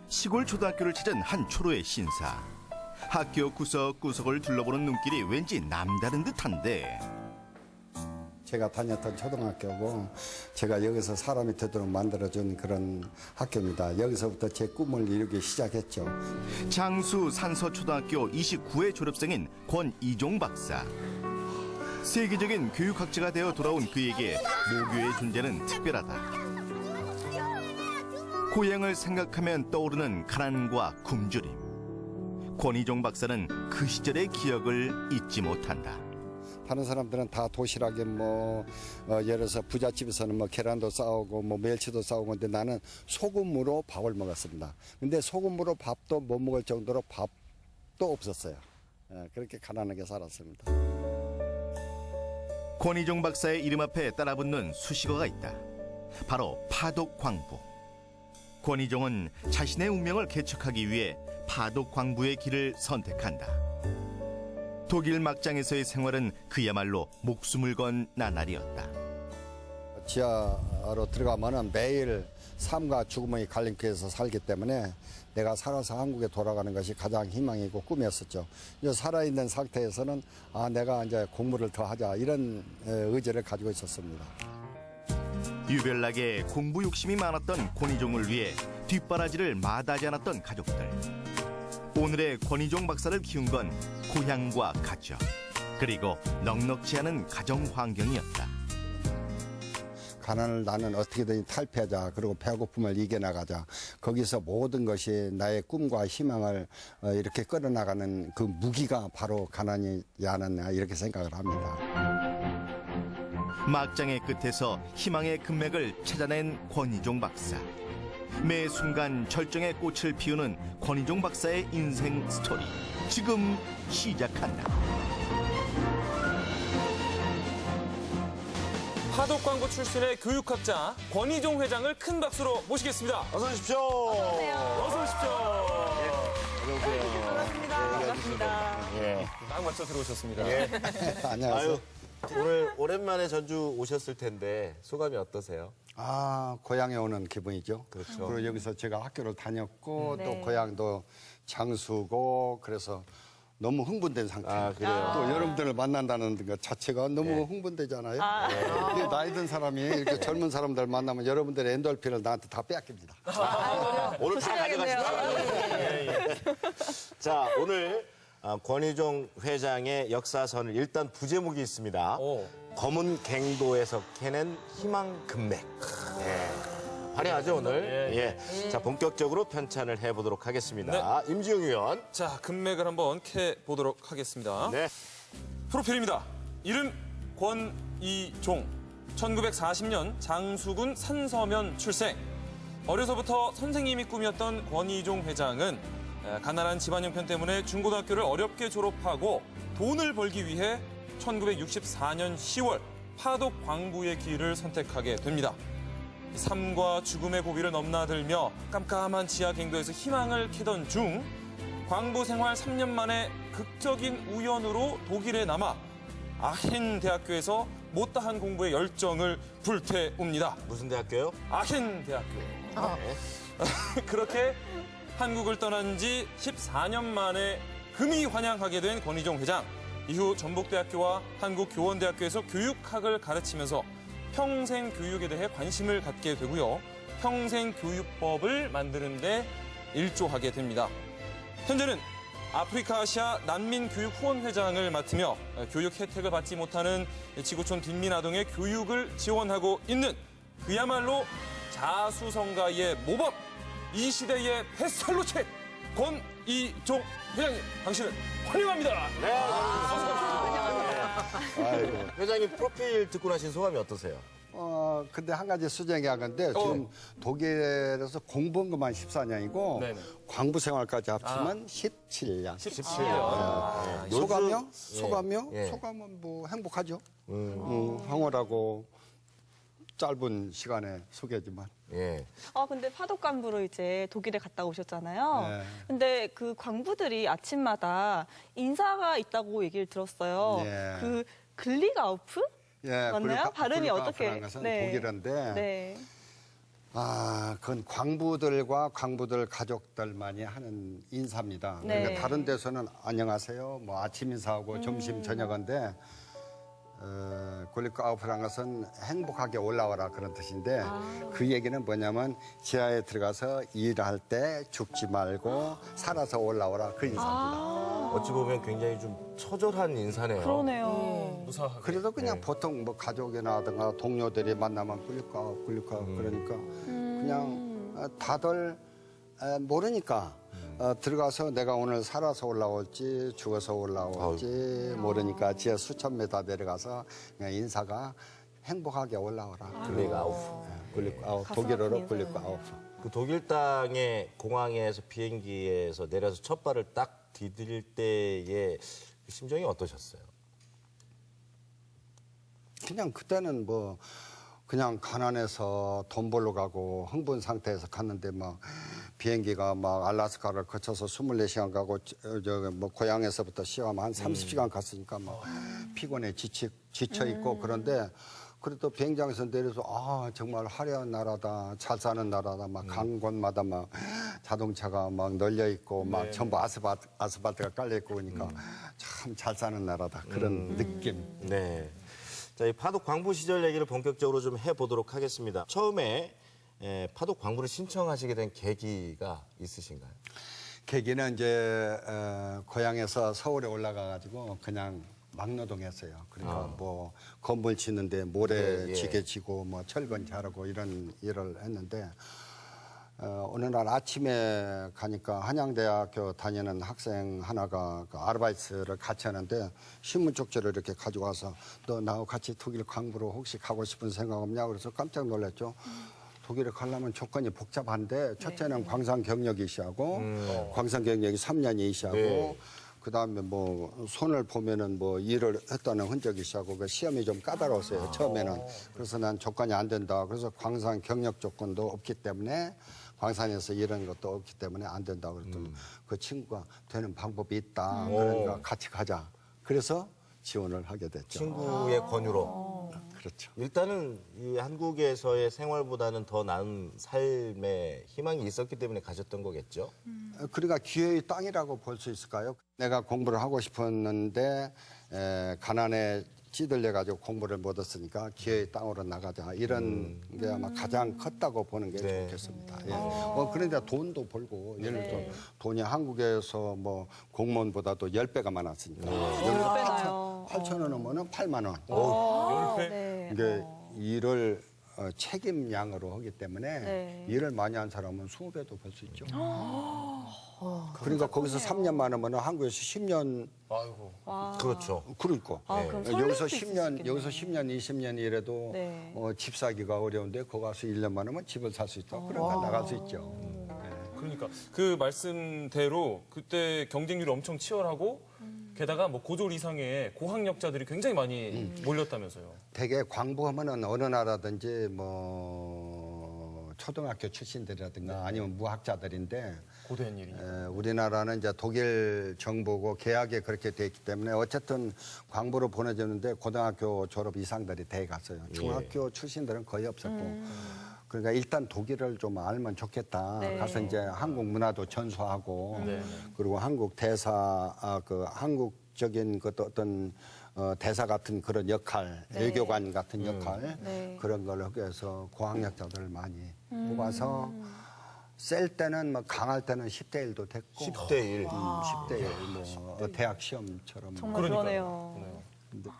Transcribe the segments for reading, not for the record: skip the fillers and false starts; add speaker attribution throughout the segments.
Speaker 1: 시골 초등학교를 찾은 한 초로의 신사. 학교 구석구석을 둘러보는 눈길이 왠지 남다른 듯한데
Speaker 2: 제가 다녔던 초등학교고 제가 여기서 사람이 되도록 만들어준 그런 학교입니다. 여기서부터 제 꿈을 이루기 시작했죠.
Speaker 1: 장수 산서초등학교 29회 졸업생인 권이종 박사. 세계적인 교육학자가 되어 돌아온 그에게 모교의 존재는 특별하다. 고향을 생각하면 떠오르는 가난과 굶주림. 권이종 박사는 그 시절의 기억을 잊지 못한다.
Speaker 2: 다른 사람들은 다 도시락에 예를 들어서 부잣집에서는 계란도 싸오고 멸치도 싸오고 근데 나는 소금으로 밥을 먹었습니다. 근데 소금으로 밥도 못 먹을 정도로 밥도 없었어요. 그렇게 가난하게 살았습니다.
Speaker 1: 권이종 박사의 이름 앞에 따라붙는 수식어가 있다. 바로 파독광부. 권이종은 자신의 운명을 개척하기 위해 파독광부의 길을 선택한다. 독일 막장에서의 생활은 그야말로 목숨을 건 나날이었다.
Speaker 2: 지하로 들어가면 매일 삶과 죽음의 갈림길에서 살기 때문에 내가 살아서 한국에 돌아가는 것이 가장 희망이고 꿈이었었죠. 이제 살아있는 상태에서는 내가 이제 공부를 더 하자 이런 의지를 가지고 있었습니다.
Speaker 1: 유별나게 공부 욕심이 많았던 권이종을 위해 뒷바라지를 마다하지 않았던 가족들. 오늘의 권이종 박사를 키운 건 고향과 가족, 그리고 넉넉지 않은 가정 환경이었다.
Speaker 2: 가난을 나는 어떻게든 탈피하자. 그리고 배고픔을 이겨나가자. 거기서 모든 것이 나의 꿈과 희망을 이렇게 끌어나가는 그 무기가 바로 가난이지 않았나 이렇게 생각을 합니다.
Speaker 1: 막장의 끝에서 희망의 금맥을 찾아낸 권이종 박사. 매 순간 절정의 꽃을 피우는 권이종 박사의 인생 스토리. 지금 시작한다.
Speaker 3: 파독광부 출신의 교육학자 권이종 회장을 큰 박수로 모시겠습니다.
Speaker 4: 어서 오십시오.
Speaker 3: 어서 오십시오.
Speaker 5: 반갑습니다. 반갑습니다.
Speaker 4: 예.
Speaker 3: 딱 맞춰 들어오셨습니다.
Speaker 2: 안녕하세요.
Speaker 4: 아유, 오늘 오랜만에 전주 오셨을 텐데 소감이 어떠세요?
Speaker 2: 고향에 오는 기분이죠.
Speaker 4: 그렇죠.
Speaker 2: 그리고 여기서 제가 학교를 다녔고 또
Speaker 5: 네.
Speaker 2: 고향도 장수고 그래서 너무 흥분된 상태.
Speaker 4: 그래요?
Speaker 2: 또 여러분들을 만난다는 것 자체가 너무 흥분되잖아요. 근데 나이 든 사람이 이렇게 젊은 사람들 만나면 여러분들의 엔돌핀을 나한테 다 뺏깁니다.
Speaker 4: 오늘 다 가져가시죠. 자, 오늘 권이종 회장의 역사선을 일단 부제목이 있습니다. 검은 갱도에서 캐낸 희망 금맥. 화려하죠 오늘. 예. 자, 본격적으로 편찬을 해보도록 하겠습니다. 임지영 의원.
Speaker 3: 자, 금맥을 한번 캐 보도록 하겠습니다.
Speaker 4: 네.
Speaker 3: 프로필입니다. 이름 권이종. 1940년 장수군 산서면 출생. 어려서부터 선생님이 꿈이었던 권이종 회장은 가난한 집안 형편 때문에 중고등학교를 어렵게 졸업하고 돈을 벌기 위해 1964년 10월 파독광부의 길을 선택하게 됩니다. 삶과 죽음의 고비를 넘나들며 깜깜한 지하 갱도에서 희망을 캐던 중 광부 생활 3년 만에 극적인 우연으로 독일에 남아 아헨 대학교에서 못다한 공부의 열정을 불태웁니다.
Speaker 4: 무슨 대학교요?
Speaker 3: 아헨 대학교. 그렇게 한국을 떠난 지 14년 만에 금이 환영하게 된 권이종 회장. 이후 전북대학교와 한국교원대학교에서 교육학을 가르치면서 평생교육에 대해 관심을 갖게 되고요. 평생교육법을 만드는 데 일조하게 됩니다. 현재는 아프리카 아시아 난민교육후원회장을 맡으며 교육 혜택을 받지 못하는 지구촌 빈민아동의 교육을 지원하고 있는 그야말로 자수성가의 모범, 이 시대의 베스트셀러책 권이종 회장님, 당신을 환영합니다.
Speaker 4: 네. 아이고. 회장님 프로필 듣고 나신 소감이 어떠세요?
Speaker 2: 근데 한 가지 수정해야 하는데 지금 독일에서 공부한 것만 14년이고
Speaker 3: 네네.
Speaker 2: 광부 생활까지 합치면 17년.
Speaker 3: 17년.
Speaker 2: 소감이요?
Speaker 4: 요즘-
Speaker 2: 소감이요?
Speaker 4: 예.
Speaker 2: 소감은 뭐 행복하죠. 황홀하고 짧은 시간에 소개하지만.
Speaker 4: 예.
Speaker 5: 근데 파독광부로 이제 독일에 갔다 오셨잖아요.
Speaker 2: 네.
Speaker 5: 근데 그 광부들이 아침마다 인사가 있다고 얘기를 들었어요.
Speaker 2: 네.
Speaker 5: 그 글리가우프?
Speaker 2: 예,
Speaker 5: 맞나요? 발음이 어떻게?
Speaker 2: 네. 독일어인데
Speaker 5: 네.
Speaker 2: 그건 광부들과 광부들 가족들만이 하는 인사입니다.
Speaker 5: 네.
Speaker 2: 그러니까 다른 데서는 안녕하세요, 뭐 아침 인사하고 점심 저녁인데 굴리크아우프라는 것은 행복하게 올라와라 그런 뜻인데 그 얘기는 뭐냐면 지하에 들어가서 일할 때 죽지 말고 살아서 올라오라 그 인사입니다.
Speaker 4: 어찌 보면 굉장히 좀 처절한 인사네요.
Speaker 5: 그러네요.
Speaker 3: 무사하게.
Speaker 2: 그래도 그냥 보통 뭐 가족이나든가 동료들이 만나면 굴리크아우프 그러니까 그냥 다들 모르니까 들어가서 내가 오늘 살아서 올라올지 죽어서 올라올지 모르니까 지하 수천 메다 내려가서 그냥 인사가 행복하게 올라오라. 굴리크아우프 독일어로
Speaker 5: 인사네요.
Speaker 2: 굴리크아우프.
Speaker 4: 그 독일 땅의 공항에서 비행기에서 내려서 첫 발을 딱 디딜 때의 심정이 어떠셨어요?
Speaker 2: 그냥 그때는 뭐 그냥 가난해서 돈 벌러 가고 흥분 상태에서 갔는데 막 비행기가 막 알라스카를 거쳐서 24시간 가고 저기 뭐 고향에서부터 시험하면 한 30시간 갔으니까 막 피곤해 지쳐 있고 그런데 그래도 비행장에서 내려서 정말 화려한 나라다, 잘 사는 나라다, 막 간 곳마다 막 자동차가 막 널려 있고 막 전부 아스팔트가 깔려 있고 그러니까 참 잘 사는 나라다 그런 느낌.
Speaker 4: 네. 자, 이 파독 광부 시절 얘기를 본격적으로 좀 해보도록 하겠습니다. 처음에 파독 광부를 신청하시게 된 계기가 있으신가요?
Speaker 2: 계기는 이제 고향에서 서울에 올라가가지고 그냥 막노동했어요. 그러니까 뭐 건물 짓는데 모래 지게 지고 뭐 철근 자르고 이런 일을 했는데 어느 날 아침에 가니까 한양대학교 다니는 학생 하나가 그 아르바이트를 같이 하는데 신문 쪽지를 이렇게 가지고 와서 너 나하고 같이 독일 광부로 혹시 가고 싶은 생각 없냐 그래서 깜짝 놀랐죠. 독일에 가려면 조건이 복잡한데 첫째는 광산 경력이 시하고 광산 경력이 3년이 시하고 그다음에 뭐 손을 보면은 뭐 일을 했다는 흔적이 시하고 그 시험이 좀 까다로웠어요 처음에는. 그래서 난 조건이 안 된다. 그래서 광산 경력 조건도 없기 때문에 광산에서 이런 것도 없기 때문에 안 된다 그랬더니 그 친구가 되는 방법이 있다. 그러니까 같이 가자. 그래서 지원을 하게 됐죠.
Speaker 4: 친구의 권유로.
Speaker 2: 그렇죠.
Speaker 4: 일단은 이 한국에서의 생활보다는 더 나은 삶의 희망이 있었기 때문에 가셨던 거겠죠?
Speaker 2: 그러니까 기회의 땅이라고 볼 수 있을까요? 내가 공부를 하고 싶었는데 가난에 찌들려 가지고 공부를 못했으니까 기회의 땅으로 나가자 이런 게 아마 가장 컸다고 보는 게 좋겠습니다. 예. 그런데 돈도 벌고 예를 들어 돈이 한국에서 뭐 공무원보다도 10배가 많았으니까 여기서
Speaker 5: 10배나요.
Speaker 2: 8천 원 오면은 8만 원.
Speaker 3: 10배?
Speaker 5: 네.
Speaker 2: 이게 일을 책임량으로 하기 때문에 일을 많이 한 사람은 20배도 벌 수 있죠. 그러니까 거기서 3년 많으면 한국에서 10년
Speaker 3: 아이고.
Speaker 4: 그렇죠.
Speaker 2: 그러니까
Speaker 5: 그럼 설렐
Speaker 2: 여기서
Speaker 5: 수
Speaker 2: 10년
Speaker 5: 있겠네요.
Speaker 2: 여기서 10년 20년 일해도
Speaker 5: 네.
Speaker 2: 집 사기가 어려운데 거기 가서 1년 많으면 집을 살 수 있다. 그러니까 나갈 수 있죠.
Speaker 3: 그러니까 그 말씀대로 그때 경쟁률이 엄청 치열하고 게다가 뭐 고졸 이상의 고학력자들이 굉장히 많이 몰렸다면서요.
Speaker 2: 대개 광부하면은 어느 나라든지 뭐 초등학교 출신들이라든가 아니면 무학자들인데
Speaker 3: 고된 일이니까.
Speaker 2: 우리나라는 이제 독일 정부고 계약이 그렇게 돼 있기 때문에 어쨌든 광부로 보내줬는데 고등학교 졸업 이상들이 대 갔어요. 중학교 출신들은 거의 없었고. 그러니까 일단 독일을 좀 알면 좋겠다.
Speaker 5: 네.
Speaker 2: 가서 이제 한국 문화도 전수하고
Speaker 3: 네.
Speaker 2: 그리고 한국 대사 그 한국적인 그 어떤 대사 같은 그런 역할, 외교관 같은 역할 그런 걸 하기 위해서 고학력자들을 많이 뽑아서 셀 때는 뭐 강할 때는 10대 1도 됐고
Speaker 4: 10대 1.
Speaker 2: 10대 1 뭐 대학 시험처럼
Speaker 5: 정말 그러네요.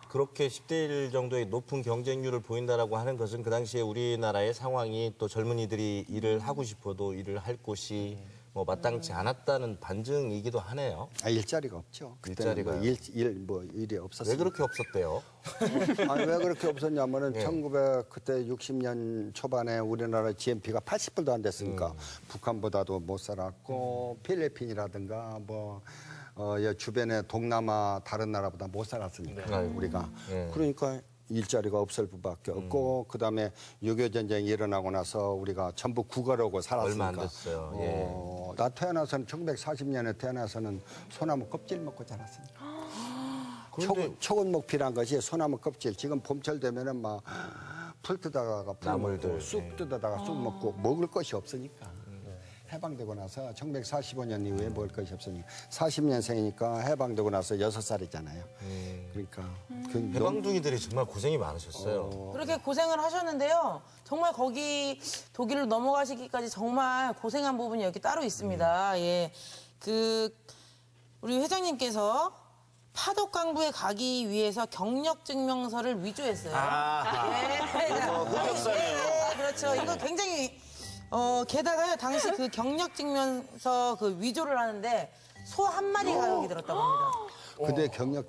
Speaker 4: 그렇게 10대 1 정도의 높은 경쟁률을 보인다라고 하는 것은 그 당시에 우리나라의 상황이 또 젊은이들이 일을 하고 싶어도 일을 할 곳이 뭐 마땅치 않았다는 반증이기도 하네요.
Speaker 2: 일자리가 없죠. 그때는 뭐 일이 없었어요.
Speaker 4: 왜 그렇게 없었대요?
Speaker 2: 아니 왜 그렇게 없었냐면은 1960년 초반에 우리나라 GNP가 80불도 안 됐으니까 북한보다도 못 살았고 필리핀이라든가 뭐 주변의 동남아 다른 나라보다 못 살았으니까 우리가 그러니까 일자리가 없을 수밖에 없고 그다음에 6.25 전쟁이 일어나고 나서 우리가 전부 국어로고 살았으니까
Speaker 4: 얼마 안 됐어요.
Speaker 2: 나 태어나서는 1940년에 태어나서는 소나무 껍질 먹고 자랐으니까 초근목피란 것이 소나무 껍질. 지금 봄철 되면은 막 풀 뜯다가 풀
Speaker 4: 나물들,
Speaker 2: 먹고 쑥 뜯다가 쑥 먹고 먹을 것이 없으니까 해방되고 나서 1945년 이후에 먹을 것이 없으니까 40년생이니까 해방되고 나서 6살이잖아요. 그러니까 그
Speaker 4: 해방둥이들이 정말 고생이 많으셨어요.
Speaker 6: 그렇게 고생을 하셨는데요. 정말 거기 독일로 넘어가시기까지 정말 고생한 부분이 여기 따로 있습니다. 예. 우리 회장님께서 파독 강부에 가기 위해서 경력 증명서를 위조했어요. 흑역사네요. 그렇죠. 이거 굉장히 게다가요 당시 그 경력 증명서 그 위조를 하는데 소 한 마리가 여기 들었다고 합니다.
Speaker 2: 근데 경력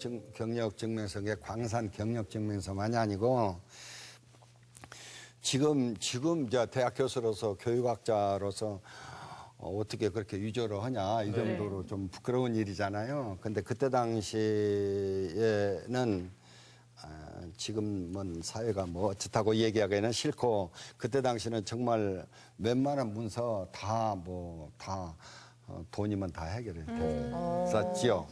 Speaker 2: 증명서가 광산 경력 증명서만이 아니고 지금 이제 대학 교수로서 교육학자로서 어떻게 그렇게 위조를 하냐 이 정도로 좀 부끄러운 일이잖아요. 근데 그때 당시에는 지금은 사회가 뭐 어떻다고 얘기하기에는 싫고 그때 당시는 정말 웬만한 문서 다 돈이면 다 해결이 됐었지요.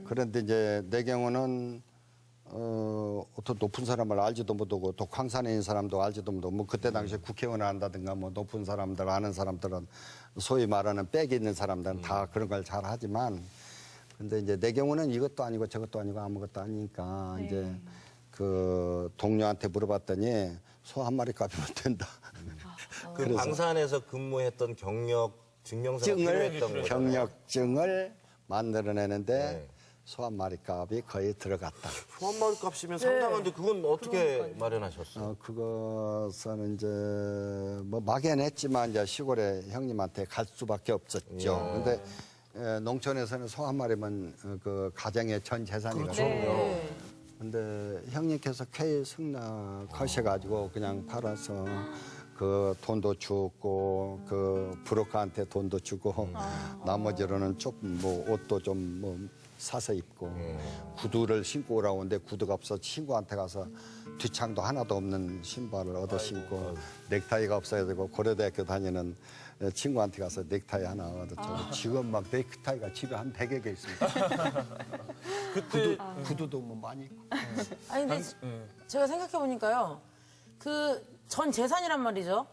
Speaker 2: 그런데 이제 내 경우는 어떤 높은 사람을 알지도 못하고 또 광산에 있는 사람도 알지도 못하고 뭐 그때 당시에 국회의원을 한다든가 뭐 높은 사람들 아는 사람들은 소위 말하는 백이 있는 사람들은 다 그런 걸 잘 하지만 근데 이제 내 경우는 이것도 아니고 저것도 아니고 아무것도 아니니까 이제 그 동료한테 물어봤더니 소 한 마리 값이면 된다.
Speaker 4: 그 광산에서 근무했던 경력 증명서가 필요했던 거죠.
Speaker 2: 경력증을 만들어내는데 소 한 마리 값이 거의 들어갔다.
Speaker 4: 소 한 마리 값이면 상당한데 그건 어떻게 마련하셨어요?
Speaker 2: 그것은 이제 뭐 막연했지만 이제 시골에 형님한테 갈 수밖에 없었죠. 근데 농촌에서는 소 한 마리면 그 가정의 전 재산이거든요. 근데 형님께서 쾌히 승낙하셔가지고 그냥 팔아서 그 돈도 주고 그 브로커한테 돈도 주고 나머지로는 조금 뭐 옷도 좀 뭐 사서 입고 구두를 신고 오라고 하는데 구두가 없어 친구한테 가서 뒤창도 하나도 없는 신발을 얻어 신고 넥타이가 없어야 되고 고려대학교 다니는 친구한테 가서 넥타이 하나 얻어 주고 지금 막 넥타이가 집에 한 100여 개 있습니다.
Speaker 3: 그때
Speaker 2: 구두도 뭐 많이 있고.
Speaker 6: 아니 근데 제가 생각해 보니까요. 그 전 재산이란 말이죠.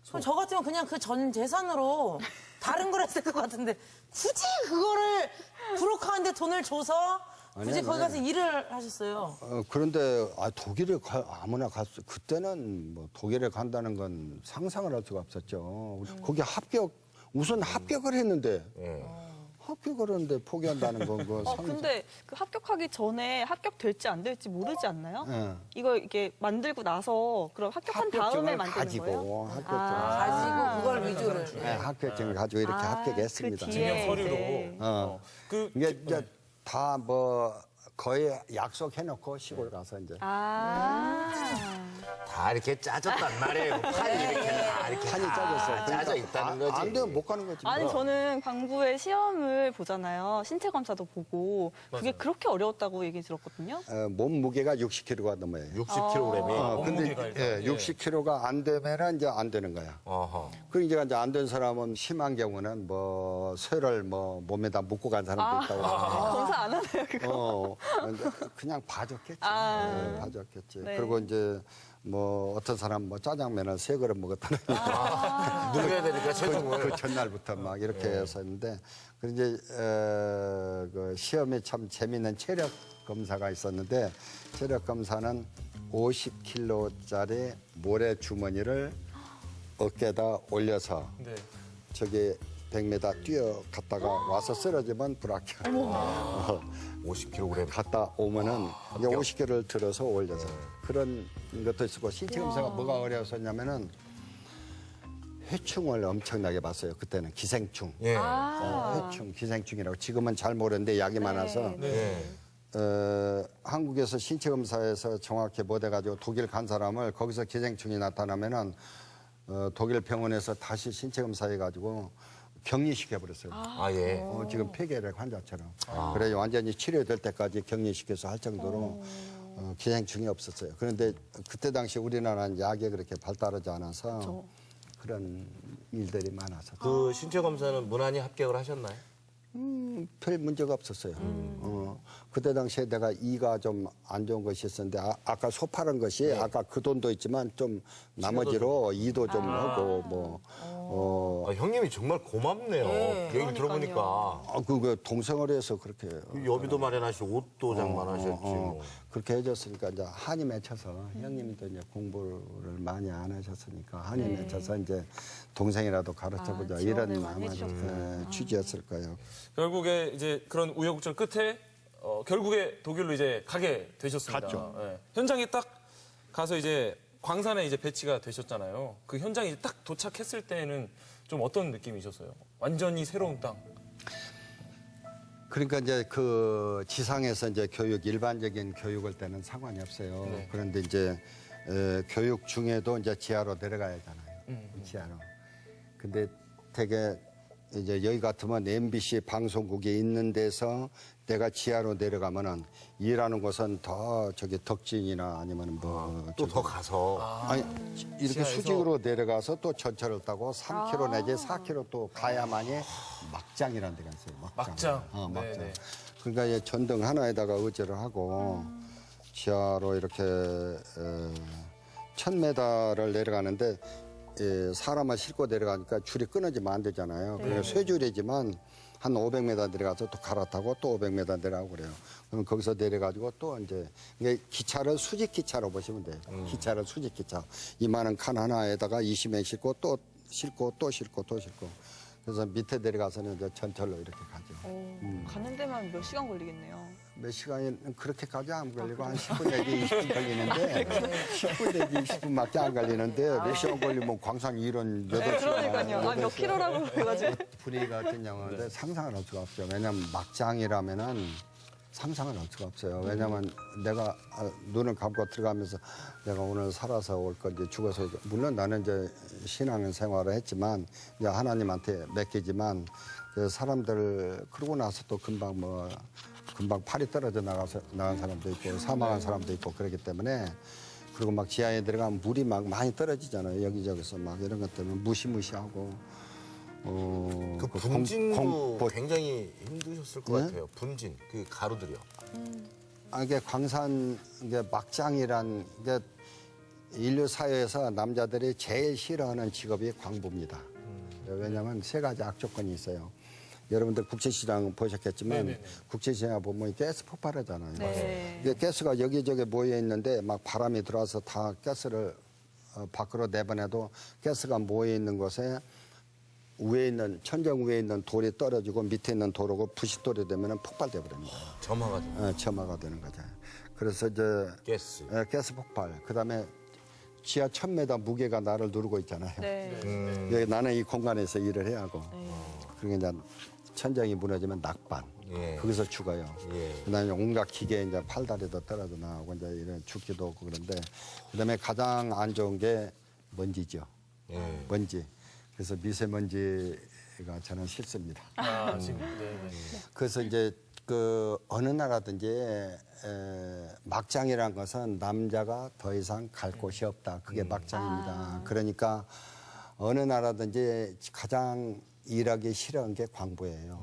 Speaker 6: 그럼 저 같으면 그냥 그 전 재산으로 다른 걸 했을 것 같은데 굳이 그거를 브로커한테 돈을 줘서 굳이 거기 가서 일을 하셨어요.
Speaker 2: 그런데 독일에 아무나 갔어. 그때는 뭐 독일에 간다는 건 상상을 할 수가 없었죠. 거기 우선 합격을 했는데 합격을 했는데 포기한다는 건 그
Speaker 5: 근데 그 합격하기 전에 합격될지 안 될지 모르지 않나요?
Speaker 2: 예.
Speaker 5: 이거 이렇게 만들고 나서 그럼 합격한 다음에 만드는 거예요?
Speaker 6: 가지고 그걸 위조를.
Speaker 2: 네, 합격증을 가지고 이렇게 합격했습니다.
Speaker 5: 그 뒤에
Speaker 3: 증명 서류로.
Speaker 5: 이제.
Speaker 2: 이게 이제 다 뭐 거의 약속해놓고 시골 가서 이제
Speaker 4: 다 이렇게 짜졌단 말이에요. 판이 이렇게 다 이렇게
Speaker 2: 판이 짜졌어요.
Speaker 4: 짜져 있다는 거지.
Speaker 2: 안 되면 못 가는 거지.
Speaker 5: 아니 저는 광부의 시험을 보잖아요. 신체 검사도 보고 그게 그렇게 어려웠다고 얘기 들었거든요.
Speaker 2: 몸 무게가 60kg가 넘어요.
Speaker 4: 60kg이.
Speaker 2: 근데
Speaker 3: 몸무게가
Speaker 2: 예, 60kg가 안 되면은 이제 안 되는 거야. 그 이제 안 된 사람은 심한 경우는 뭐 쇠를 뭐 몸에다 묶고 간 사람도 있다고.
Speaker 5: 검사 안 하나요 그거?
Speaker 2: 근데 그냥 봐줬겠지. 네, 봐줬겠지.
Speaker 5: 네.
Speaker 2: 그리고 이제 뭐 어떤 사람 뭐 짜장면을 3그릇 먹었다는
Speaker 4: 누려야 되니까 체중을.
Speaker 2: 그 전날부터 막 이렇게 해서 했는데 그 이제 그 시험에 참 재미있는 체력 검사가 있었는데 체력 검사는 50kg짜리 모래 주머니를 어깨에다 올려서
Speaker 3: 네.
Speaker 2: 저기 100m 뛰어갔다가 와서 쓰러지면 불합격.
Speaker 4: 50kg.
Speaker 2: 갔다 오면은 이제 50kg를 들어서 올려서 그런 것도 있었고 신체 검사가 뭐가 어려웠었냐면은 회충을 엄청나게 봤어요. 그때는 기생충.
Speaker 4: 예.
Speaker 2: 회충, 기생충이라고 지금은 잘 모르는데 약이 많아서 한국에서 신체 검사에서 정확히 못 해가지고 독일 간 사람을 거기서 기생충이 나타나면은 독일 병원에서 다시 신체 검사해가지고 격리시켜버렸어요.
Speaker 4: 예.
Speaker 2: 지금 폐결핵 환자처럼. 그래서 완전히 치료될 때까지 격리시켜서 할 정도로 기생충이 없었어요. 그런데 그때 당시 우리나라는 약이 그렇게 발달하지 않아서 그런 일들이 많았었죠.
Speaker 4: 그 신체 검사는 무난히 합격을 하셨나요?
Speaker 2: 별 문제가 없었어요. 그때 당시에 내가 이가 좀 안 좋은 것이 있었는데 아까 소 파는 것이 아까 그 돈도 있지만 좀 나머지로 이도 좀 하고 뭐
Speaker 4: 형님이 정말 고맙네요.
Speaker 6: 네,
Speaker 4: 그 얘기 들어보니까
Speaker 2: 그 동생을 해서 그렇게
Speaker 4: 여비도 마련하시고 옷도 장만하셨지. 뭐.
Speaker 2: 그렇게 해줬으니까 이제 한이 맺혀서 형님도 이제 공부를 많이 안 하셨으니까 한이 맺혀서 이제 동생이라도 가르쳐보자
Speaker 5: 지원을
Speaker 2: 이런
Speaker 5: 많이
Speaker 2: 아마
Speaker 5: 해주셨구나.
Speaker 2: 취지였을 거예요.
Speaker 3: 결국에 이제 그런 우여곡절 끝에 결국에 독일로 이제 가게 되셨습니다.
Speaker 1: 갔죠.
Speaker 3: 예. 현장에 딱 가서 이제 광산에 이제 배치가 되셨잖아요. 그 현장에 이제 딱 도착했을 때는 좀 어떤 느낌이셨어요? 완전히 새로운 땅.
Speaker 2: 그러니까 이제 그 지상에서 이제 교육 일반적인 교육을 때는 상관이 없어요.
Speaker 3: 네.
Speaker 2: 그런데 이제 교육 중에도 이제 지하로 내려가야 하잖아요. 지하로. 근데 되게 이제 여기 같으면 MBC 방송국이 있는 데서 내가 지하로 내려가면은 일하는 곳은 더 저기 덕진이나 아니면 뭐
Speaker 4: 또 더 가서
Speaker 2: 아니 이렇게
Speaker 3: 지하에서?
Speaker 2: 수직으로 내려가서 또 전철을 타고 3km 내지 4km 또 가야만이 막장이라는 데가 있어요.
Speaker 3: 막장.
Speaker 2: 막장.
Speaker 3: 네네.
Speaker 2: 그러니까 이 전등 하나에다가 의지를 하고 지하로 이렇게 1000m를 내려가는데 사람을 싣고 내려가니까 줄이 끊어지면 안 되잖아요. 그래서 쇠줄이지만 한 500m 내려가서 또 갈아타고 또 500m 내려가고 그래요. 그럼 거기서 내려가지고 또 이제 이게 기차를 수직 기차로 보시면 돼요. 기차를 수직 기차. 이만한 칸 하나에다가 20명 싣고 또 싣고 또 싣고 또 싣고. 그래서 밑에 내려가서는 이제 전철로 이렇게 가죠.
Speaker 5: 가는 데만 몇 시간 걸리겠네요.
Speaker 2: 몇 시간이 그렇게까지 안 걸리고 한 10분 내지 20분 걸리는데 10분 내지 20분밖에 안 걸리는데 몇 시간 걸리면 광산 일은 8시간.
Speaker 5: 그러니까요. 몇 킬로라고 그래가지고.
Speaker 2: 분위기가 어떤 영화인데 상상을 할 수가 없죠. 왜냐면 막장이라면은 상상을 할 수가 없어요. 왜냐면 내가 눈을 감고 들어가면서 내가 오늘 살아서 올 건지 죽어서 물론 나는 이제 신앙 생활을 했지만 이제 하나님한테 맡기지만 그 사람들 그러고 나서 또 금방 팔이 떨어져 나간 사람도 있고 사망한 사람도 있고 그렇기 때문에 그리고 막 지하에 들어가면 물이 막 많이 떨어지잖아요. 여기저기서 막 이런 것 때문에 무시무시하고
Speaker 4: 그 분진도 굉장히 힘드셨을 것 같아요. 분진 그 가루들이요.
Speaker 2: 이게 광산 이게 막장이란 게 인류 사회에서 남자들이 제일 싫어하는 직업이 광부입니다. 왜냐하면 세 가지 악조건이 있어요. 여러분들 국제시장 보셨겠지만
Speaker 3: 네네네.
Speaker 2: 국제시장 보면 가스 폭발하잖아요.
Speaker 5: 네.
Speaker 2: 이게 가스가 여기저기 모여 있는데 막 바람이 들어와서 다 가스를 밖으로 내보내도 가스가 모여 있는 곳에 위에 있는 천정 위에 있는 돌이 떨어지고 밑에 있는 돌하고 부싯돌이 되면 폭발돼 버립니다.
Speaker 4: 점화가 돼요.
Speaker 2: 점화가 되는 거죠. 그래서 이제
Speaker 4: 가스.
Speaker 2: 가스 폭발. 그다음에 지하 1000m 무게가 나를 누르고 있잖아요.
Speaker 5: 네.
Speaker 2: 여기 나는 이 공간에서 일을 해야 하고. 그러니까 이제 천장이 무너지면 낙반.
Speaker 4: 예.
Speaker 2: 거기서 죽어요.
Speaker 4: 예.
Speaker 2: 그다음에 온갖 기계 이제 팔다리도 떨어져 나오고 이제 이런 죽기도 하고 그런데 그다음에 가장 안 좋은 게 먼지죠.
Speaker 4: 예.
Speaker 2: 먼지. 그래서 미세먼지가 저는 싫습니다.
Speaker 3: 지금. 네.
Speaker 2: 그래서 이제 그 어느 나라든지 막장이란 것은 남자가 더 이상 갈 곳이 없다. 그게 막장입니다. 그러니까 어느 나라든지 가장 일하기 싫어한 게 광부예요.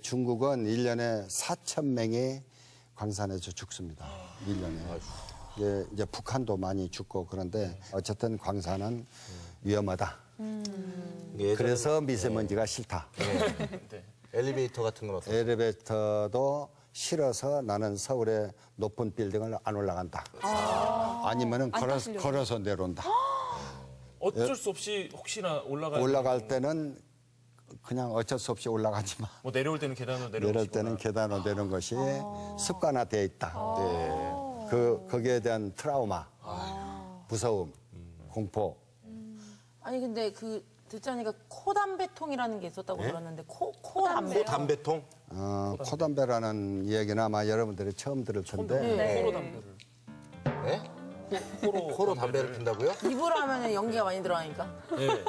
Speaker 2: 중국은 1년에 4,000명이 광산에서 죽습니다. 1년에. 이제 북한도 많이 죽고 그런데 어쨌든 광산은 위험하다. 그래서 미세먼지가 싫다.
Speaker 3: 네.
Speaker 4: 엘리베이터 같은 건 어때요?
Speaker 2: 엘리베이터도 싫어서 나는 서울의 높은 빌딩을 안 올라간다. 아니면은 걸어서 내려온다.
Speaker 3: 어쩔 수 없이 혹시나
Speaker 2: 올라갈 때는 그냥 어쩔 수 없이 올라가지만
Speaker 3: 뭐 내려올 때는 계단으로
Speaker 2: 내려올 때는 계단으로 내려오는 것이 습관화되어 있다. 거기에 대한 트라우마, 무서움, 공포.
Speaker 6: 아니 근데 그 듣자니까 코담배통이라는 게 있었다고 들었는데 코담배.
Speaker 4: 담배통?
Speaker 2: 코담배라는 이야기는 아마 여러분들이 처음 들을 텐데
Speaker 3: 코로 담배를.
Speaker 4: 네? 코로 담배를 핀다고요?
Speaker 6: 입으로 하면 연기가 많이 들어가니까.
Speaker 3: 네.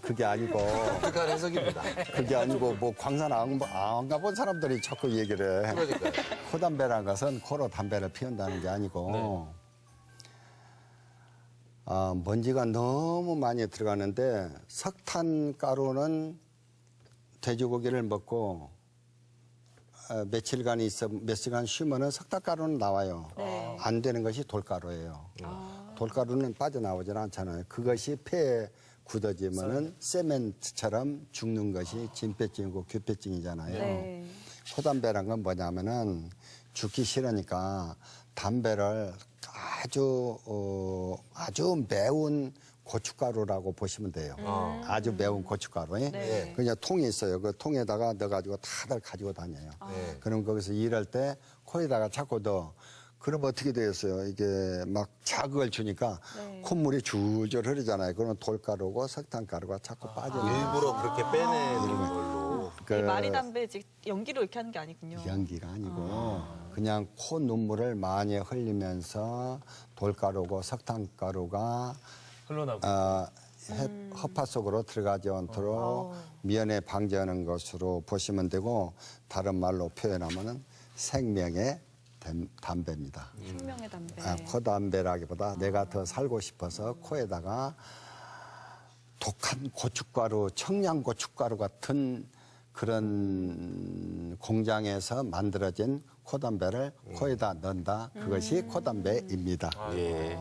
Speaker 2: 그게 아니고
Speaker 4: 독특한 해석입니다.
Speaker 2: 그게 아니고 뭐 광산 안 가본 사람들이 자꾸 얘기를 해.
Speaker 4: 그러니까요.
Speaker 2: 코담배라는 것은 코로 담배를 피운다는 게 아니고 먼지가 너무 많이 들어가는데 석탄가루는 돼지고기를 먹고 며칠간 몇 시간 쉬면은 석탄가루는 나와요.
Speaker 5: 네.
Speaker 2: 안 되는 것이 돌가루예요. 돌가루는 빠져나오질 않잖아요. 그것이 폐에 굳어지면은 세멘트처럼 죽는 것이 진폐증이고 규폐증이잖아요.
Speaker 5: 네.
Speaker 2: 소담배란 건 뭐냐면은 죽기 싫으니까 담배를 아주 매운 고춧가루라고 보시면 돼요. 아주 매운 고춧가루.
Speaker 5: 네.
Speaker 2: 그냥 통이 있어요. 그 통에다가 넣어가지고 다들 가지고 다녀요. 그럼 거기서 일할 때 코에다가 자꾸 넣어. 그럼 어떻게 되겠어요? 이게 막 자극을 주니까
Speaker 5: 네.
Speaker 2: 콧물이 줄줄 흐르잖아요. 그러면 돌가루고 석탄가루가 자꾸 빠져요.
Speaker 4: 일부러 그렇게 빼내는 걸로.
Speaker 2: 그
Speaker 5: 마리 담배 연기로 이렇게 하는 게 아니군요.
Speaker 2: 연기가 아니고 그냥 코 눈물을 많이 흘리면서 돌가루고 석탄가루가
Speaker 3: 흘러나고.
Speaker 2: 허파 속으로 들어가지 않도록 미연에 방지하는 것으로 보시면 되고 다른 말로 표현하면은 생명의 담배입니다.
Speaker 5: 생명의 담배.
Speaker 2: 코담배라기보다 내가 더 살고 싶어서 코에다가 독한 고춧가루, 청양고춧가루 같은 그런 공장에서 만들어진 코담배를 코에다 넣는다. 그것이 코담배입니다.
Speaker 4: 예.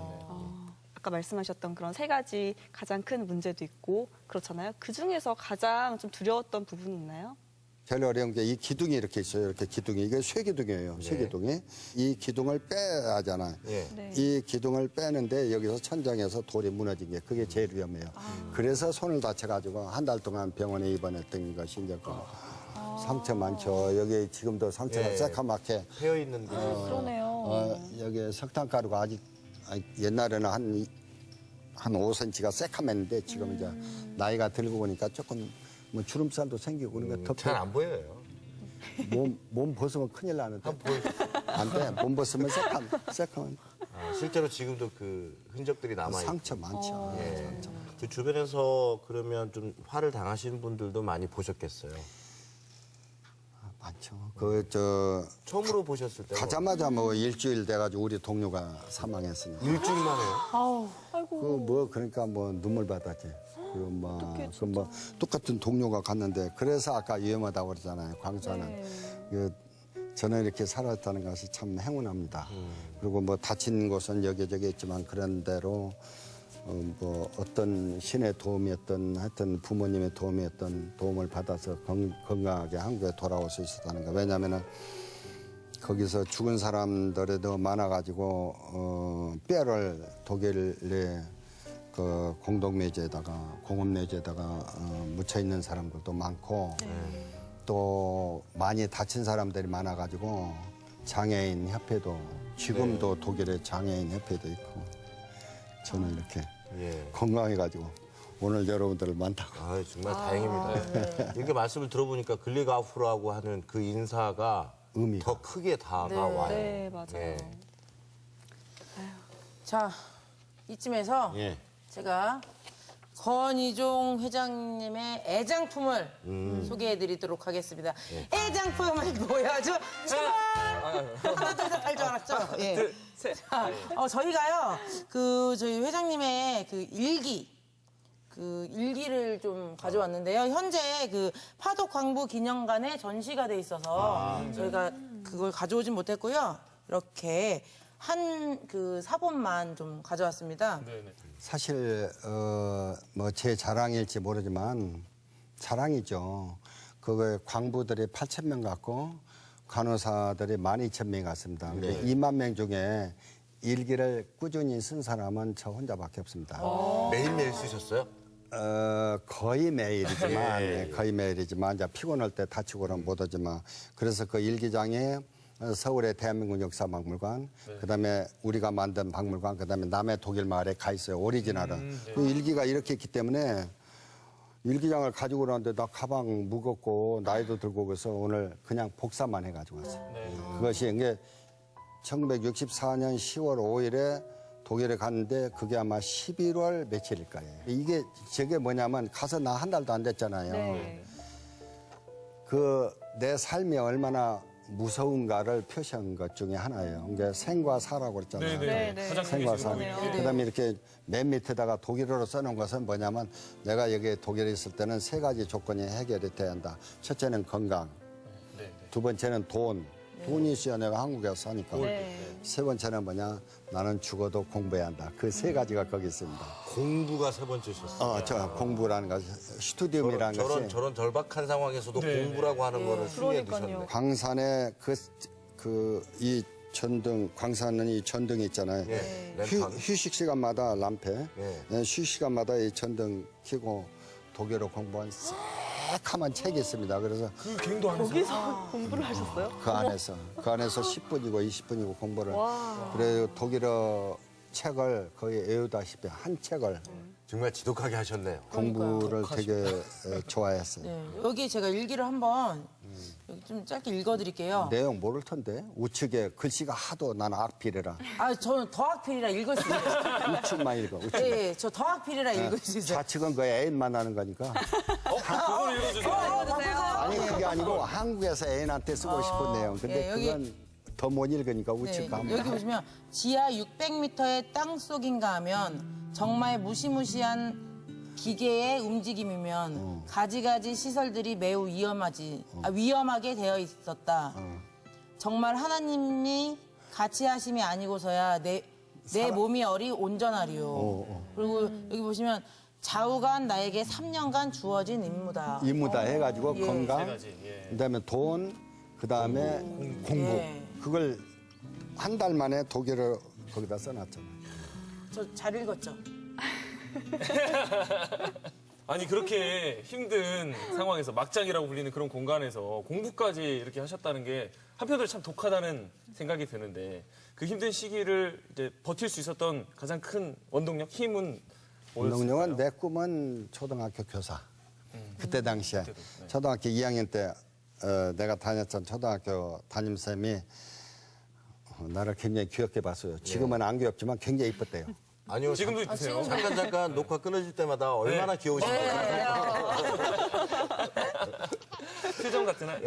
Speaker 5: 아까 말씀하셨던 그런 세 가지 가장 큰 문제도 있고 그렇잖아요. 그 중에서 가장 좀 두려웠던 부분이 있나요?
Speaker 2: 제일 어려운 게 이 기둥이 이렇게 있어요. 이렇게 기둥이. 이게 쇠기둥이에요. 쇠기둥이. 이 기둥을 빼야 하잖아요.
Speaker 4: 예.
Speaker 5: 네.
Speaker 2: 이 기둥을 빼는데 여기서 천장에서 돌이 무너진 게 그게 제일 위험해요. 그래서 손을 다쳐가지고 한 달 동안 병원에 입원했던 것이 이제 그 상처 많죠. 여기 지금도 상처가
Speaker 4: 예.
Speaker 2: 새카맣게
Speaker 4: 패여 있는 게
Speaker 5: 그러네요.
Speaker 2: 여기 석탄가루가 아직 옛날에는 한 5cm가 새카맸는데 지금 이제 나이가 들고 보니까 조금 뭐 주름살도 생기고 그러니까
Speaker 4: 잘 안 보여요.
Speaker 2: 몸 벗으면 큰일 나는데 안 돼. 몸 벗으면 새카만
Speaker 4: 실제로 지금도 그 흔적들이 남아 있고.
Speaker 2: 상처 많죠.
Speaker 4: 예. 그 주변에서 그러면 좀 화를 당하시는 분들도 많이 보셨겠어요.
Speaker 2: 많죠.
Speaker 4: 처음으로 보셨을 때
Speaker 2: 가자마자 뭐 일주일 돼가지고 우리 동료가 사망했으니까.
Speaker 4: 일주일 만에요?
Speaker 2: 그러니까 뭐 눈물 바다지. 뭐 똑같은 동료가 갔는데 그래서 아까 위험하다고 그러잖아요. 광수하는. 저는 이렇게 살았다는 것이 참 행운합니다. 그리고 뭐 다친 곳은 여기저기 있지만 그런 대로 뭐 어떤 신의 도움이었던 하여튼 부모님의 도움이었던 도움을 받아서 건강하게 한국에 돌아올 수 있었다는 거. 왜냐하면은 거기서 죽은 사람들에도 많아가지고 뼈를 독일에 그 공동묘지에다가 공업묘지에다가 묻혀 있는 사람들도 많고 또 많이 다친 사람들이 많아가지고 장애인 협회도 지금도 독일의 장애인 협회도 있고 저는 이렇게 건강해가지고 오늘 여러분들을 만나고
Speaker 4: 아, 정말 다행입니다. 이렇게 말씀을 들어보니까 글리가우프라고 하는 그 인사가
Speaker 2: 의미가.
Speaker 4: 더 크게 다가와요.
Speaker 5: 네, 맞아요.
Speaker 4: 예.
Speaker 6: 자, 이쯤에서
Speaker 4: 예.
Speaker 6: 제가 권희종 회장님의 애장품을 소개해드리도록 하겠습니다. 애장품을 보여줘. 하나, 둘, 셋, 할 줄 알았죠? 예. 자, 저희가요, 저희 회장님의 일기를 좀 가져왔는데요. 현재 파독 광부 기념관에 전시가 돼 있어서 저희가 그걸 가져오진 못했고요. 이렇게 한 사본만 좀 가져왔습니다.
Speaker 3: 네네.
Speaker 2: 사실 뭐 제 자랑일지 모르지만 자랑이죠. 그거에 광부들이 8,000명 갔고 간호사들이 12,000명이 갔습니다. 근데 2만 명 중에 일기를 꾸준히 쓴 사람은 저 혼자밖에 없습니다.
Speaker 4: 매일매일 쓰셨어요?
Speaker 2: 거의 매일이지만 거의 매일이지만 이제 피곤할 때 다치고 그러면 못 오지만 그래서 그 일기장에 서울의 대한민국 역사박물관, 그다음에 우리가 만든 박물관, 그다음에 남해 독일 마을에 가 있어요. 오리지널은. 그 일기가 이렇게 있기 때문에 일기장을 가지고 오는데 나 가방 무겁고 나이도 들고 그래서 오늘 그냥 복사만 해가지고 왔어요. 그것이 이게 1964년 10월 5일에 독일에 갔는데 그게 아마 11월 며칠일 거예요. 이게 저게 뭐냐면 가서 나 한 달도 안 됐잖아요.
Speaker 5: 네.
Speaker 2: 내 삶이 얼마나 무서운가를 표시한 것 중에 하나예요. 이게 생과 사라고 그랬잖아요.
Speaker 5: 네.
Speaker 3: 가장
Speaker 2: 생과
Speaker 3: 크게
Speaker 2: 사.
Speaker 3: 지금
Speaker 2: 그다음에 이렇게 맨 밑에다가 독일어로 써놓은 것은 뭐냐면 내가 여기 독일에 있을 때는 세 가지 조건이 해결이 돼야 한다. 첫째는 건강. 두 번째는 돈. 돈이 있어야 내가 한국에 사니까.
Speaker 5: 네.
Speaker 2: 세 번째는 뭐냐? 나는 죽어도 공부해야 한다. 그 세 가지가 거기 있습니다.
Speaker 4: 공부가 세 번째셨어요.
Speaker 2: 저 공부라는 것이 스튜디움이라는 것이
Speaker 4: 저런 절박한 상황에서도
Speaker 3: 네.
Speaker 4: 공부라고 하는 거를 순위에
Speaker 5: 그러니까요.
Speaker 4: 두셨네.
Speaker 2: 광산에 이 전등, 광산은 이 전등이 있잖아요.
Speaker 4: 예, 랜턴.
Speaker 2: 휴식 시간마다 람페,
Speaker 4: 예.
Speaker 2: 휴식 시간마다 이 전등 켜고 독일어 공부한 새카만 책이 있습니다. 그래서
Speaker 3: 그 갱도 안에서
Speaker 5: 거기서 공부를 하셨어요?
Speaker 2: 그 안에서 10분이고 20분이고 공부를.
Speaker 5: 와.
Speaker 2: 그래서 독일어 책을 거의 외우다시피 한 책을
Speaker 4: 정말 지독하게 하셨네요.
Speaker 2: 공부를 되게 좋아했어요.
Speaker 6: 네. 여기 제가 일기를 한번 여기 좀 짧게 읽어드릴게요.
Speaker 2: 내용 모를 텐데 우측에 글씨가 하도 난 악필이라
Speaker 6: 저는 더학필이라 읽을 수 있어요.
Speaker 2: 우측만 읽어. 우측.
Speaker 6: 예, 저 더학필이라 읽을 수 있어요.
Speaker 2: 좌측은 그 애인 만나는 거니까.
Speaker 3: 그걸 읽어주세요.
Speaker 2: 아니 그게 아니고 한국에서 애인한테 쓰고 싶은 내용. 근데
Speaker 6: 예, 여기-
Speaker 2: 그건 더 못 읽으니까
Speaker 6: 네,
Speaker 2: 우측 가면.
Speaker 6: 여기 보시면 지하 600m의 땅속인가 하면 정말 무시무시한 기계의 움직임이면 가지가지 시설들이 매우 위험하게 되어 있었다. 정말 하나님이 같이 하심이 아니고서야 내 몸이 온전하리요. 그리고 여기 보시면 좌우간 나에게 3년간 주어진 임무다.
Speaker 2: 임무다 해가지고
Speaker 3: 세
Speaker 2: 건강,
Speaker 3: 가지. 예.
Speaker 2: 그다음에 돈, 그다음에 공부.
Speaker 6: 예.
Speaker 2: 그걸 한 달 만에 독일어 거기다 써놨잖아요.
Speaker 6: 저 잘 읽었죠?
Speaker 3: 아니 그렇게 힘든 상황에서 막장이라고 불리는 그런 공간에서 공부까지 이렇게 하셨다는 게 한편으로 참 독하다는 생각이 드는데 그 힘든 시기를 이제 버틸 수 있었던 가장 큰 원동력, 힘은 뭐였을까요?
Speaker 2: 운동령은 내 꿈은 초등학교 교사. 그때 당시에
Speaker 3: 그때도, 네.
Speaker 2: 초등학교 2학년 때 내가 다녔던 초등학교 담임쌤이 나를 굉장히 귀엽게 봤어요. 지금은 안 귀엽지만 굉장히 이뻤대요.
Speaker 4: 아니요.
Speaker 3: 지금도 이쁘세요.
Speaker 4: 잠깐 녹화 끊어질 때마다 얼마나 귀여우신가요?
Speaker 3: 표정 같은 한.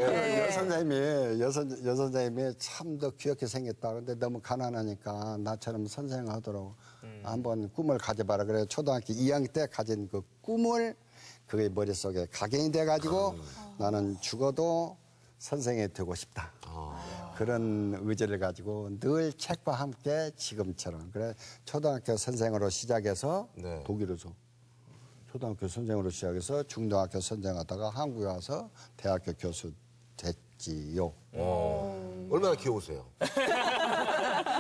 Speaker 2: 여선생님이 참 더 귀엽게 생겼다. 근데 너무 가난하니까 나처럼 선생을 하도록 한번 꿈을 가져봐라. 그래 초등학교 2학년 때 가진 그 꿈을 그게 머릿속에 각인이 돼가지고 나는 죽어도 선생이 되고 싶다. 그런 의지를 가지고 늘 책과 함께 지금처럼 그래 초등학교 선생으로 시작해서
Speaker 4: 네.
Speaker 2: 독일에서 초등학교 선생으로 시작해서 중등학교 선생하다가 한국에 와서 대학교 교수 됐지요.
Speaker 4: 얼마나 귀여우세요?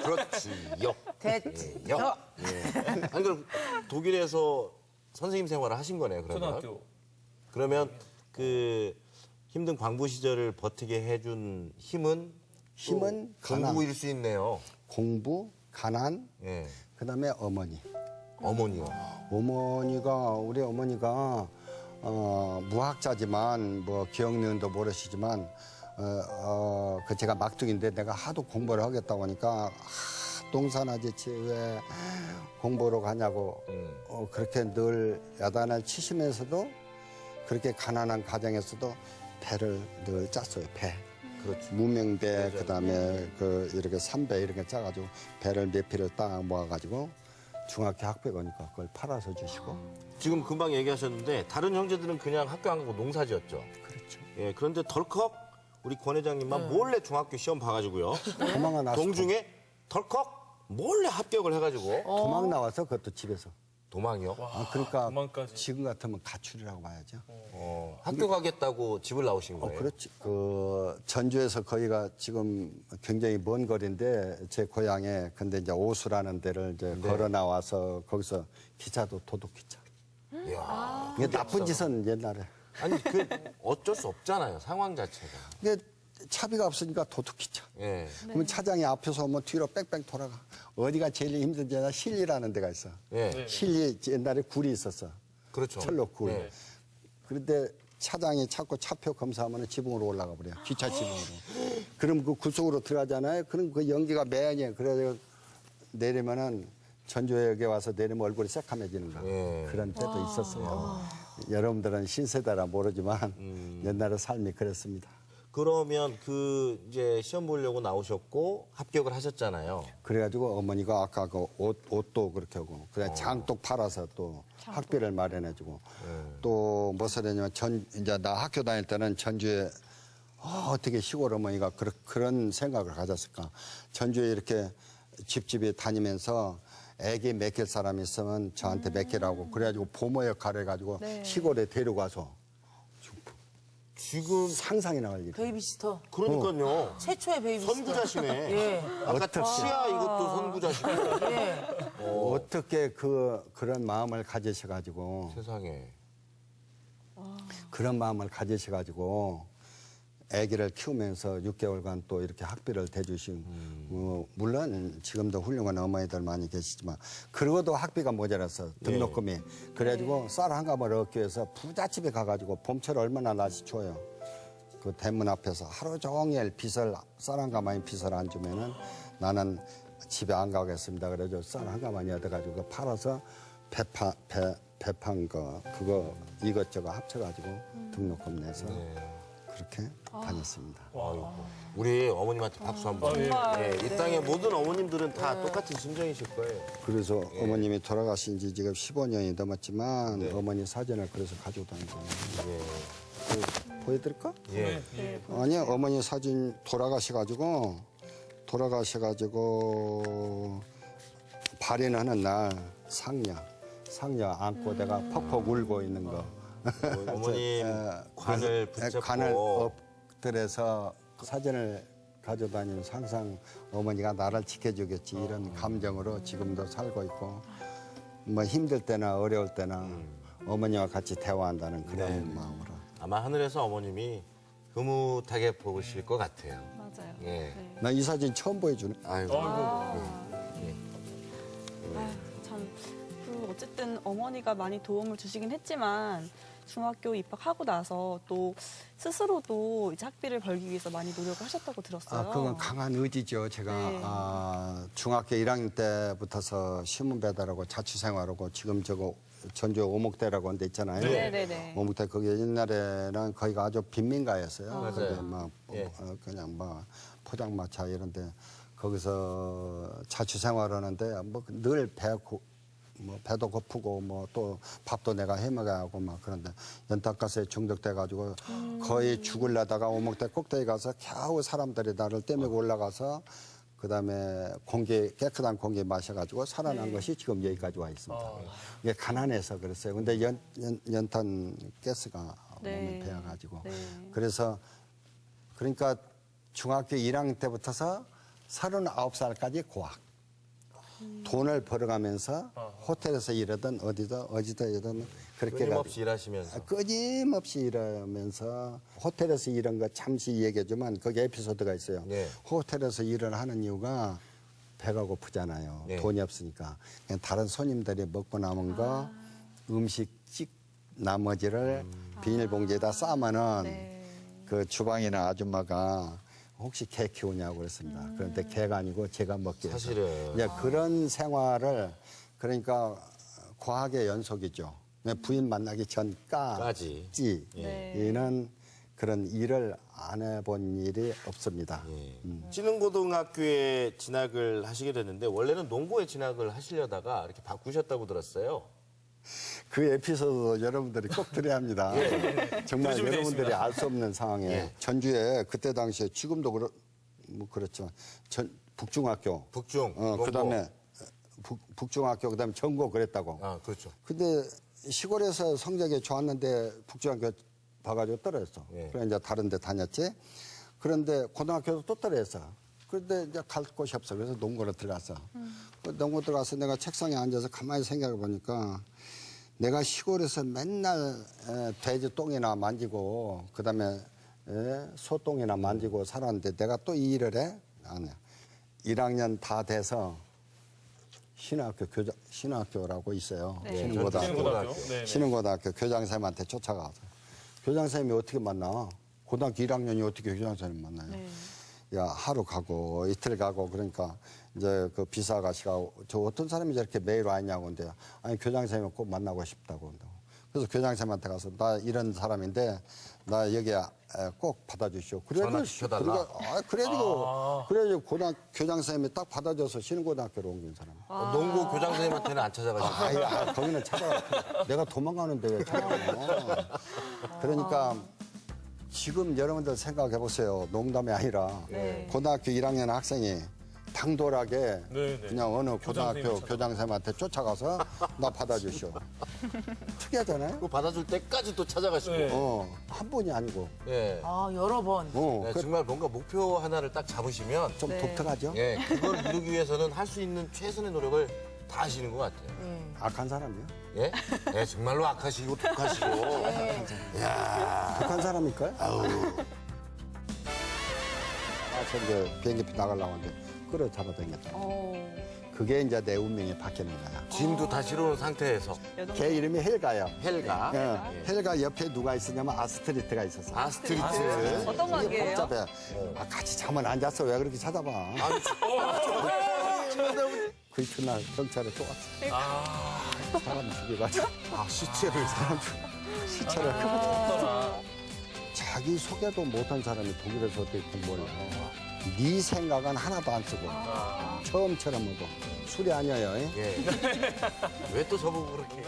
Speaker 4: 그렇지요.
Speaker 6: 됐죠?
Speaker 4: 예. 아니 그럼 독일에서 선생님 생활을 하신 거네요. 그러면.
Speaker 3: 초등학교.
Speaker 4: 그러면 그 힘든 광부 시절을 버티게 해준 힘은
Speaker 2: 가난,
Speaker 4: 공부일 수 있네요.
Speaker 2: 공부, 가난,
Speaker 4: 예.
Speaker 2: 그다음에 어머니.
Speaker 4: 어머니요.
Speaker 2: 우리 어머니가 무학자지만 뭐 기억니은도 모르시지만 그 제가 막둥인데 내가 하도 공부를 하겠다고 하니까 동산아지치 왜 공부로 가냐고 그렇게 늘 야단을 치시면서도 그렇게 가난한 가정에서도 배를 늘 짰어요. 배.
Speaker 4: 그렇죠.
Speaker 2: 무명배 그다음에 이렇게 3배 이렇게 짜가지고 배를 몇 피를 딱 모아가지고 중학교 학교에 가니까 그걸 팔아서 주시고.
Speaker 4: 지금 금방 얘기하셨는데 다른 형제들은 그냥 학교 안 가고 농사지었죠.
Speaker 2: 그렇죠.
Speaker 4: 예. 그런데 덜컥 우리 권 회장님만 몰래 중학교 시험 봐가지고요.
Speaker 2: 도망 나서
Speaker 4: 동중에 덜컥 몰래 합격을 해가지고
Speaker 2: 도망 나와서 그것도 집에서.
Speaker 4: 도망이요.
Speaker 2: 그러니까
Speaker 3: 도망까지.
Speaker 2: 지금 같으면 가출이라고 봐야죠.
Speaker 4: 학교 가겠다고 집을 나오신 거예요.
Speaker 2: 그렇지. 전주에서 거기가 지금 굉장히 먼 거리인데 제 고향에 근데 이제 오수라는 데를 이제 걸어 나와서 거기서 기차도 도둑 기차.
Speaker 4: 이야.
Speaker 2: 이게 나쁜 짓은 옛날에.
Speaker 4: 아니 그 어쩔 수 없잖아요. 상황 자체가.
Speaker 2: 이게 차비가 없으니까 도둑 기차.
Speaker 4: 예.
Speaker 2: 그러면 차장이 앞에서 오면 뒤로 뺑뺑 돌아가. 어디가 제일 힘든지 알아? 실리라는 데가 있어.
Speaker 4: 예.
Speaker 2: 실리 옛날에 굴이 있었어.
Speaker 4: 그렇죠.
Speaker 2: 철로 굴.
Speaker 4: 네.
Speaker 2: 그런데 차장이 자꾸 차표 검사하면 지붕으로 올라가 버려. 기차 지붕으로. 그럼 그 굴 속으로 들어가잖아요. 그럼 그 연기가 매연이에요. 그래서 내리면은 전주역에 와서 내리면 얼굴이 새카매지는 거.
Speaker 4: 예.
Speaker 2: 그런 때도 있었어요. 여러분들은 신세대라 모르지만 옛날에 삶이 그랬습니다.
Speaker 4: 그러면 그 이제 시험 보려고 나오셨고 합격을 하셨잖아요.
Speaker 2: 그래가지고 어머니가 아까 그 옷도 그렇게 하고 그냥 장독 팔아서 또 학비를 마련해주고 또 무엇을 했냐면 이제 나 학교 다닐 때는 전주에 어떻게 시골 어머니가 그런 생각을 가졌을까. 전주에 이렇게 집집에 다니면서 애기 맡길 사람 있으면 저한테 맡기라고 그래가지고 보모 역할을 해가지고
Speaker 5: 네.
Speaker 2: 시골에 데려가서
Speaker 4: 지금
Speaker 2: 상상이 나갈 일.
Speaker 6: 베이비시터.
Speaker 4: 그러니까요.
Speaker 6: 최초의 베이비시터.
Speaker 4: 선구자시네.
Speaker 6: 예.
Speaker 4: 아까
Speaker 2: 어떻게.
Speaker 4: 치아 이것도 선구자시네.
Speaker 6: 예.
Speaker 2: 어떻게 그런 마음을 가지셔가지고
Speaker 4: 세상에.
Speaker 2: 그런 마음을 가지셔가지고 아기를 키우면서 6개월간 또 이렇게 학비를 대주신 물론 지금도 훌륭한 어머니들 많이 계시지만 그러고도 학비가 모자라서 등록금이 그래가지고 쌀 한 가마를 얻기 위해서 부잣집에 가가지고 봄철 얼마나 날씨 추워요. 그 대문 앞에서 하루 종일 쌀 한 가마인 빚을 안 주면은 나는 집에 안 가겠습니다. 그래가지고 쌀 한 가마니 얻어가지고 그거 팔아서 배판 그거 이것저것 합쳐가지고 등록금 내서 그렇게 다녔습니다.
Speaker 4: 우리 어머님한테 박수 한번.
Speaker 5: 정말,
Speaker 4: 이 땅의 모든 어머님들은 다 똑같은 심정이실 거예요.
Speaker 2: 그래서 어머님이 돌아가신 지 지금 15년이 넘었지만 어머니 사진을 그래서 가지고 다니잖아요. 그 보여드릴까?
Speaker 4: 예.
Speaker 2: 아니요, 어머니 사진 돌아가셔가지고 발인하는 날 상녀 안고 내가 퍽퍽 울고 있는 거.
Speaker 4: 어머님 관을 붙잡고
Speaker 2: 관을 엎드려서 사진을 가져다니면서 항상 어머니가 나를 지켜주겠지 이런 감정으로 지금도 살고 있고 뭐 힘들 때나 어려울 때나 어머니와 같이 대화한다는 그런 마음으로.
Speaker 4: 아마 하늘에서 어머님이 흐뭇하게 보실 것 같아요.
Speaker 5: 맞아요.
Speaker 4: 예.
Speaker 5: 네.
Speaker 2: 나 이 사진 처음 보여주네.
Speaker 4: 아이고.
Speaker 5: 참, 어쨌든 어머니가 많이 도움을 주시긴 했지만 중학교 입학하고 나서 또 스스로도 이제 학비를 벌기 위해서 많이 노력을 하셨다고 들었어요.
Speaker 2: 그건 강한 의지죠. 제가
Speaker 5: 네.
Speaker 2: 중학교 1학년 때부터서 신문 배달하고 자취생활하고 지금 저거 전주 오목대라고 하는 데 있잖아요.
Speaker 5: 네네네.
Speaker 2: 오목대 거기 옛날에는 거기가 아주 빈민가였어요.
Speaker 4: 맞아요.
Speaker 2: 거기 막
Speaker 4: 예.
Speaker 2: 그냥 막 포장마차 이런데 거기서 자취생활하는데 뭐 늘 배도 고프고 뭐 또 밥도 내가 해 먹어야 하고 막 그런데 연탄가스에 중독돼 가지고 거의 죽을려다가 오목대 꼭대기 가서 겨우 사람들이 나를 떼매고 올라가서 그다음에 깨끗한 공기 마셔가지고 살아난 것이 지금 여기까지 와 있습니다. 이게 가난해서 그랬어요. 근데 연탄 가스가 몸에 배어가지고 그래서 그러니까 중학교 1학년 때부터서 39살까지 고학. 돈을 벌어가면서 호텔에서 일하든 어디든 그렇게
Speaker 4: 끊임없이 일하시면서.
Speaker 2: 끊임없이 일하면서 호텔에서 일한 거 잠시 얘기해주면 거기 에피소드가 있어요.
Speaker 4: 네.
Speaker 2: 호텔에서 일을 하는 이유가 배가 고프잖아요.
Speaker 4: 네.
Speaker 2: 돈이 없으니까. 그냥 다른 손님들이 먹고 남은 거 음식 나머지를 비닐봉지에다 싸면은 그 주방이나 아줌마가 혹시 개 키우냐고 그랬습니다. 그런데 개가 아니고 제가 먹기 위해서.
Speaker 4: 사실은.
Speaker 2: 이제 그런 생활을 그러니까 과학의 연속이죠. 부인 만나기 전까지 이는 그런 일을 안 해본 일이 없습니다.
Speaker 4: 찌능고등학교에 진학을 하시게 됐는데 원래는 농고에 진학을 하시려다가 이렇게 바꾸셨다고 들었어요.
Speaker 2: 그 에피소드 여러분들이 꼭 들어야 합니다. 정말
Speaker 3: 준비되어
Speaker 2: 여러분들이
Speaker 3: 있습니다.
Speaker 2: 알 수 없는 상황에 전주에 그때 당시에 지금도 그렇죠. 북중학교.
Speaker 4: 북중. 농고.
Speaker 2: 그다음에 북중학교 그다음에 전고 그랬다고.
Speaker 4: 아, 그렇죠.
Speaker 2: 근데 시골에서 성적이 좋았는데 북중학교 봐가지고 떨어졌어.
Speaker 4: 예.
Speaker 2: 그래 이제 다른 데 다녔지. 그런데 고등학교도 또 떨어졌어. 그런데 이제 갈 곳이 없어. 그래서 농고로 들어갔어. 그 농고 들어가서 내가 책상에 앉아서 가만히 생각해 보니까 내가 시골에서 맨날 돼지 똥이나 만지고 그다음에 소똥이나 만지고 살았는데 내가 또 이 일을 해? 안 해. 1학년 다 돼서 신학교라고 있어요.
Speaker 3: 신흥고등학교. 네.
Speaker 2: 신흥고등학교 교장선생님한테 쫓아가서 교장선생님이 어떻게 만나? 고등학교 1학년이 어떻게 교장선생님 만나요? 야, 하루 가고 이틀 가고 그러니까 이제 그 비서 아가씨가 저 어떤 사람이 저렇게 매일 왔냐고 근데 아니 교장선생님 꼭 만나고 싶다고 한다고. 그래서 교장선생님한테 가서 나 이런 사람인데 나 여기 꼭 받아주시오.
Speaker 4: 전화시켜달라.
Speaker 2: 그래가지고 고등학교 교장선생님이 딱 받아줘서 신흥고등학교로 옮긴 사람.
Speaker 4: 농고 교장 선생님한테는 안 찾아가시고.
Speaker 2: 거기는 찾아가. 내가 도망가는데 왜 찾아가? 그러니까 지금 여러분들 생각해 보세요. 농담이 아니라
Speaker 5: 네.
Speaker 2: 고등학교 1학년 학생이 당돌하게
Speaker 3: 네, 네.
Speaker 2: 그냥 어느
Speaker 3: 교장
Speaker 2: 고등학교
Speaker 3: 선생님을
Speaker 2: 교장선생님한테 쫓아가서 나 받아주시오. 특이하잖아요.
Speaker 4: 그거 받아줄 때까지 또 찾아가시고.
Speaker 3: 네.
Speaker 2: 한 번이 아니고.
Speaker 4: 예.
Speaker 6: 아, 여러 번.
Speaker 4: 네, 정말 뭔가 목표 하나를 딱 잡으시면
Speaker 2: 좀
Speaker 5: 네.
Speaker 2: 독특하죠.
Speaker 4: 예, 그걸 이루기 위해서는 할 수 있는 최선의 노력을 다 하시는 것 같아요.
Speaker 2: 악한 사람이요.
Speaker 4: 예? 예, 정말로 악하시고 독하시고. 야,
Speaker 2: 독한 사람일까요?
Speaker 4: 아우.
Speaker 2: 저 이제 비행기 나가려고 하는데 끌어 잡아당겼다. 그게 이제 내 운명이 바뀌는 거야.
Speaker 4: 짐도 다 실어놓은 상태에서
Speaker 2: 걔 이름이 헬가요.
Speaker 4: 헬가.
Speaker 2: 예. 헬가 옆에 누가 있었냐면 아스트리트가 있었어.
Speaker 4: 아스트리트.
Speaker 5: 어떤 관계예요?
Speaker 2: 복잡해. 같이 잠을 안 잤어. 왜 그렇게 찾아봐? 그 이튿날 경찰에 또 왔어. 사람 죽여가지고
Speaker 4: 시체를
Speaker 2: 시체를 자기 소개도 못한 사람이 독일에서 어떻게 공부를 해. 네 생각은 하나도 안 쓰고 처음처럼 먹어. 술이 아니에요.
Speaker 4: 예. 왜 또 저보고 그렇게.